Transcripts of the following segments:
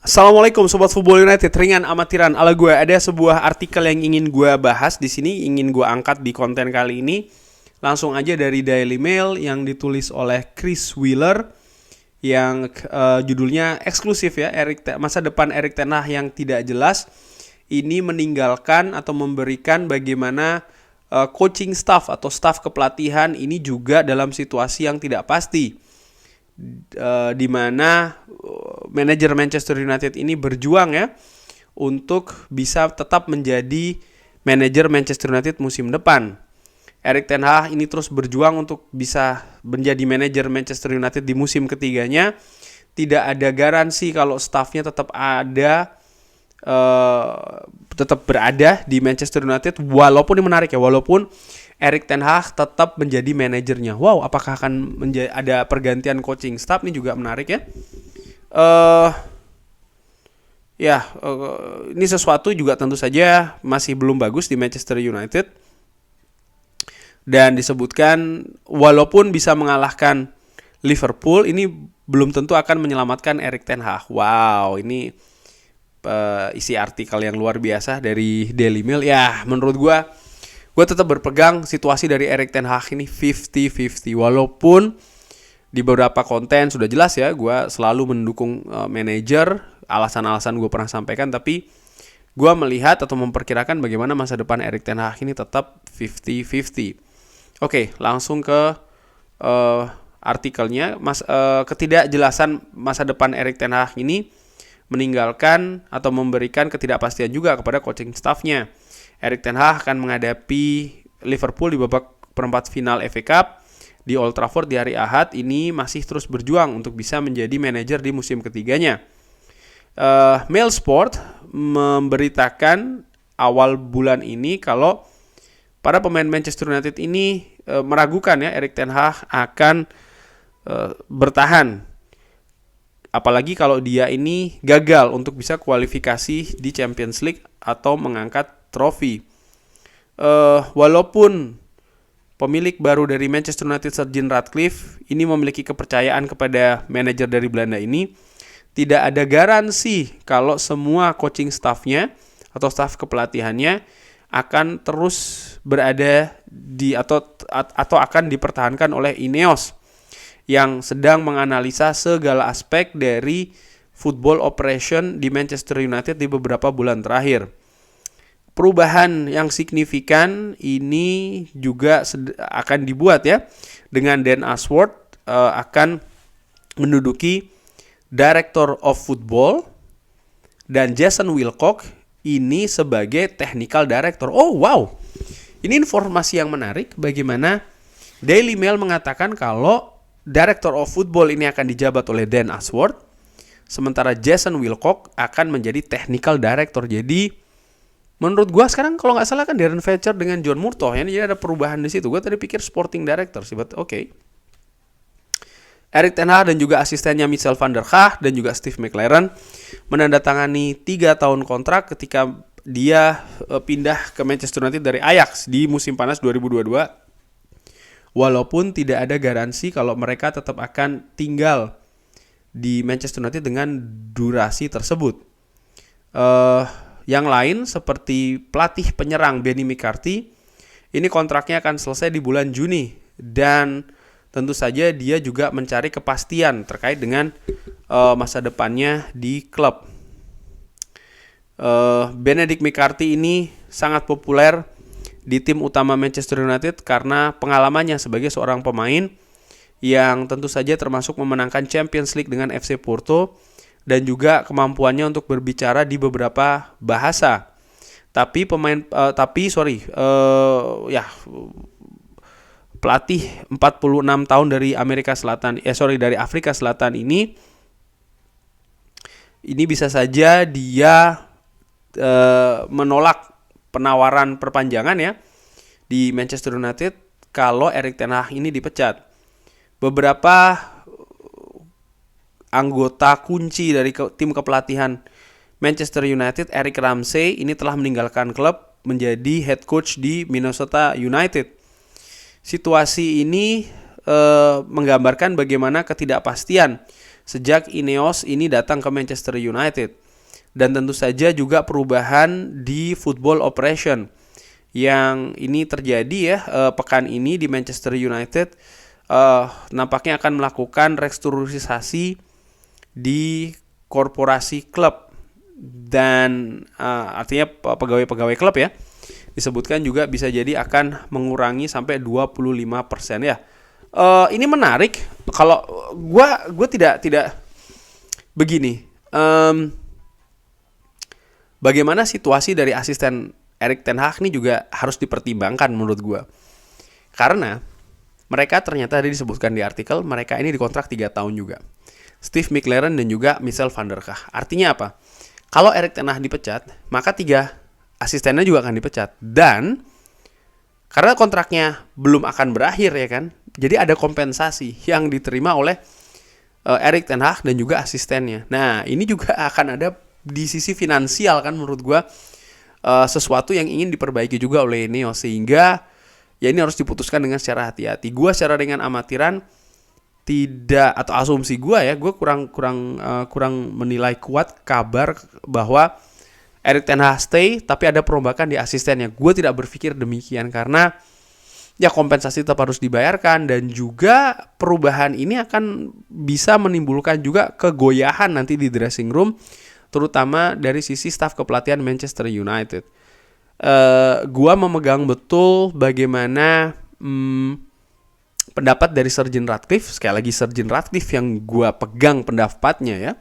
Assalamualaikum Sobat Football United, ringan amatiran ala gue. Ada sebuah artikel yang ingin gue bahas di sini, ingin gue angkat di konten kali ini. Langsung aja dari Daily Mail yang ditulis oleh Chris Wheeler, yang judulnya eksklusif ya, masa depan Erik ten Hag yang tidak jelas. Ini meninggalkan atau memberikan bagaimana coaching staff atau staff kepelatihan ini juga dalam situasi yang tidak pasti, di mana manajer Manchester United ini berjuang ya untuk bisa tetap menjadi manajer Manchester United musim depan. Erik ten Hag ini terus berjuang untuk bisa menjadi manajer Manchester United di musim ketiganya. Tidak ada garansi kalau staffnya tetap berada di Manchester United, walaupun ini menarik ya, walaupun Erik ten Hag tetap menjadi manajernya. Wow, apakah akan ada pergantian coaching staff? Ini juga menarik ya. Ini sesuatu juga tentu saja masih belum bagus di Manchester United. Dan disebutkan walaupun bisa mengalahkan Liverpool, ini belum tentu akan menyelamatkan Erik ten Hag. Wow, ini isi artikel yang luar biasa dari Daily Mail. Ya, menurut gue tetap berpegang situasi dari Erik ten Hag ini 50-50. Walaupun di beberapa konten sudah jelas ya, gue selalu mendukung manajer, alasan-alasan gue pernah sampaikan, tapi gue melihat atau memperkirakan bagaimana masa depan Erik ten Hag ini tetap 50-50. Oke, langsung ke artikelnya. Ketidakjelasan masa depan Erik ten Hag ini meninggalkan atau memberikan ketidakpastian juga kepada coaching staffnya. Erik ten Hag akan menghadapi Liverpool di babak perempat final FA Cup di Old Trafford di hari Ahad. Ini masih terus berjuang untuk bisa menjadi manajer di musim ketiganya. Mail Sport memberitakan awal bulan ini kalau para pemain Manchester United ini meragukan ya Erik ten Hag akan bertahan, apalagi kalau dia ini gagal untuk bisa kualifikasi di Champions League atau mengangkat trofi. Walaupun pemilik baru dari Manchester United, Sir Jim Ratcliffe, ini memiliki kepercayaan kepada manajer dari Belanda ini, tidak ada garansi kalau semua coaching staffnya atau staff kepelatihannya akan terus berada di atau akan dipertahankan oleh Ineos yang sedang menganalisa segala aspek dari football operation di Manchester United di beberapa bulan terakhir. Perubahan yang signifikan ini juga akan dibuat ya, dengan Dan Ashworth akan menduduki Director of Football dan Jason Wilcock ini sebagai Technical Director. Oh wow, ini informasi yang menarik, bagaimana Daily Mail mengatakan kalau Director of Football ini akan dijabat oleh Dan Ashworth, sementara Jason Wilcock akan menjadi Technical Director. Jadi menurut gue sekarang kalau nggak salah kan Darren Fletcher dengan John Murtough ya, jadi ada perubahan di situ. Gue tadi pikir Sporting Director sih, but oke. Erik ten Hag dan juga asistennya Michel van der Gaag dan juga Steve McLaren menandatangani 3 tahun kontrak ketika dia pindah ke Manchester United dari Ajax di musim panas 2022. Walaupun tidak ada garansi kalau mereka tetap akan tinggal di Manchester United dengan durasi tersebut. Yang lain seperti pelatih penyerang Benny McCarthy, ini kontraknya akan selesai di bulan Juni, dan tentu saja dia juga mencari kepastian terkait dengan masa depannya di klub. Benedict McCarthy ini sangat populer di tim utama Manchester United karena pengalamannya sebagai seorang pemain yang tentu saja termasuk memenangkan Champions League dengan FC Porto, dan juga kemampuannya untuk berbicara di beberapa bahasa. Pelatih 46 tahun dari dari Afrika Selatan ini bisa saja dia menolak penawaran perpanjangan ya di Manchester United kalau Erik ten Hag ini dipecat. Beberapa anggota kunci dari tim kepelatihan Manchester United, Eric Ramsay, ini telah meninggalkan klub menjadi head coach di Minnesota United. Situasi ini menggambarkan bagaimana ketidakpastian sejak Ineos ini datang ke Manchester United. Dan tentu saja juga perubahan di football operation yang ini terjadi ya pekan ini di Manchester United. Nampaknya akan melakukan restrukturisasi di korporasi klub dan artinya pegawai-pegawai klub ya. Disebutkan juga bisa jadi akan mengurangi sampai 25% ya. Ini menarik kalau gue tidak begini. Bagaimana situasi dari asisten Erik ten Hag ini juga harus dipertimbangkan menurut gue. Karena mereka ternyata tadi disebutkan di artikel, mereka ini dikontrak 3 tahun juga. Steve McLaren dan juga Michel van der Kah. Artinya apa? Kalau Erik ten Hag dipecat, maka 3 asistennya juga akan dipecat. Dan karena kontraknya belum akan berakhir ya kan, jadi ada kompensasi yang diterima oleh Erik ten Hag dan juga asistennya. Nah ini juga akan ada di sisi finansial kan menurut gue sesuatu yang ingin diperbaiki juga oleh Ineos. Sehingga ya ini harus diputuskan dengan secara hati-hati. Gue secara dengan amatiran tidak, atau asumsi gue ya, gue kurang menilai kuat kabar bahwa Erik ten Hag stay tapi ada perombakan di asistennya. Gue tidak berpikir demikian karena ya kompensasi tetap harus dibayarkan dan juga perubahan ini akan bisa menimbulkan juga kegoyahan nanti di dressing room, terutama dari sisi staf kepelatihan Manchester United. Gue memegang betul bagaimana pendapat dari Sir Jim Ratcliffe. Sekali lagi Sir Jim Ratcliffe yang gue pegang pendapatnya ya.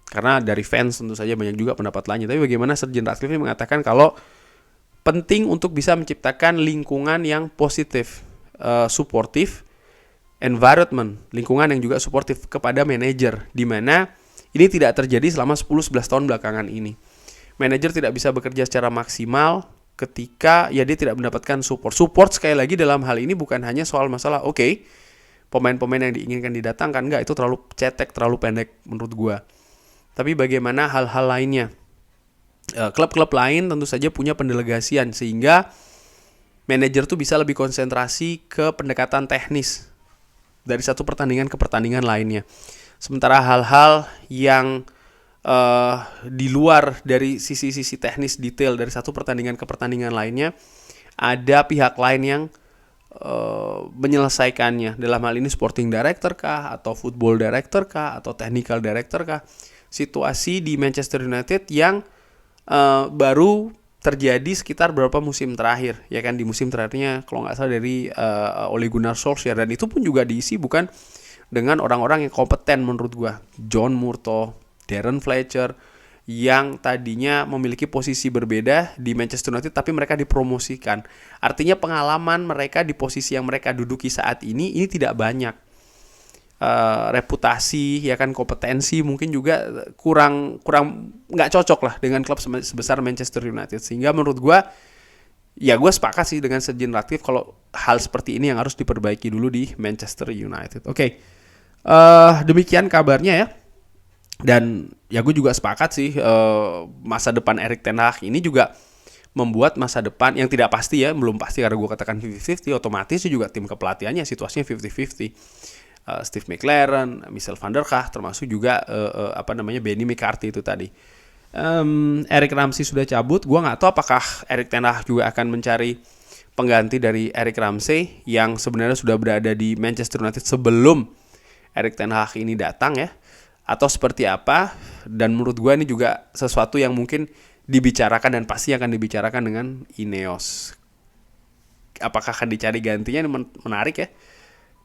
Karena dari fans tentu saja banyak juga pendapat lainnya. Tapi bagaimana Sir Jim Ratcliffe mengatakan kalau penting untuk bisa menciptakan lingkungan yang positif, suportif, environment, lingkungan yang juga suportif kepada manajer. Di mana ini tidak terjadi selama 10-11 tahun belakangan ini. Manajer tidak bisa bekerja secara maksimal ketika ya dia tidak mendapatkan support. Support sekali lagi dalam hal ini bukan hanya soal masalah pemain-pemain yang diinginkan didatangkan. Enggak, itu terlalu cetek, terlalu pendek menurut gua. Tapi bagaimana hal-hal lainnya? Klub-klub lain tentu saja punya pendelegasian sehingga manajer tuh bisa lebih konsentrasi ke pendekatan teknis dari satu pertandingan ke pertandingan lainnya. Sementara hal-hal yang di luar dari sisi-sisi teknis detail dari satu pertandingan ke pertandingan lainnya, ada pihak lain yang menyelesaikannya. Dalam hal ini sporting director kah, atau football director kah, atau technical director kah. Situasi di Manchester United yang baru terjadi sekitar beberapa musim terakhir, ya kan, di musim terakhirnya kalau nggak salah dari Ole Gunnar Solskjaer, dan itu pun juga diisi bukan dengan orang-orang yang kompeten menurut gua. John Murtough, Darren Fletcher yang tadinya memiliki posisi berbeda di Manchester United tapi mereka dipromosikan. Artinya pengalaman mereka di posisi yang mereka duduki saat ini tidak banyak. Reputasi ya kan, kompetensi mungkin juga kurang nggak cocok lah dengan klub sebesar Manchester United. Sehingga menurut gue sepakat sih dengan Sir Jim Ratcliffe kalau hal seperti ini yang harus diperbaiki dulu di Manchester United. Oke. Demikian kabarnya ya. Dan ya gue juga sepakat sih masa depan Erik ten Hag ini juga membuat masa depan yang tidak pasti ya, belum pasti karena gue katakan 50-50, otomatis juga tim kepelatihannya situasinya 50-50. Steve McLaren, Michel van der Kah, termasuk juga Benny McCarthy itu tadi. Eric Ramsey sudah cabut. Gue nggak tahu apakah Erik ten Hag juga akan mencari pengganti dari Eric Ramsey yang sebenarnya sudah berada di Manchester United sebelum Erik ten Hag ini datang ya, atau seperti apa. Dan menurut gue ini juga sesuatu yang mungkin dibicarakan dan pasti akan dibicarakan dengan Ineos. Apakah akan dicari gantinya, ini menarik ya.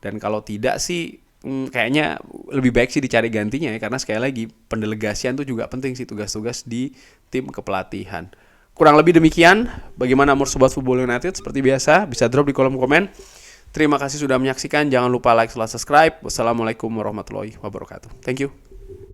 Dan kalau tidak sih kayaknya lebih baik sih dicari gantinya ya, karena sekali lagi pendelegasian itu juga penting sih, tugas-tugas di tim kepelatihan. Kurang lebih demikian. Bagaimana menurut Sobat Football United? Seperti biasa bisa drop di kolom komen. Terima kasih sudah menyaksikan. Jangan lupa like, subscribe. Wassalamualaikum warahmatullahi wabarakatuh. Thank you.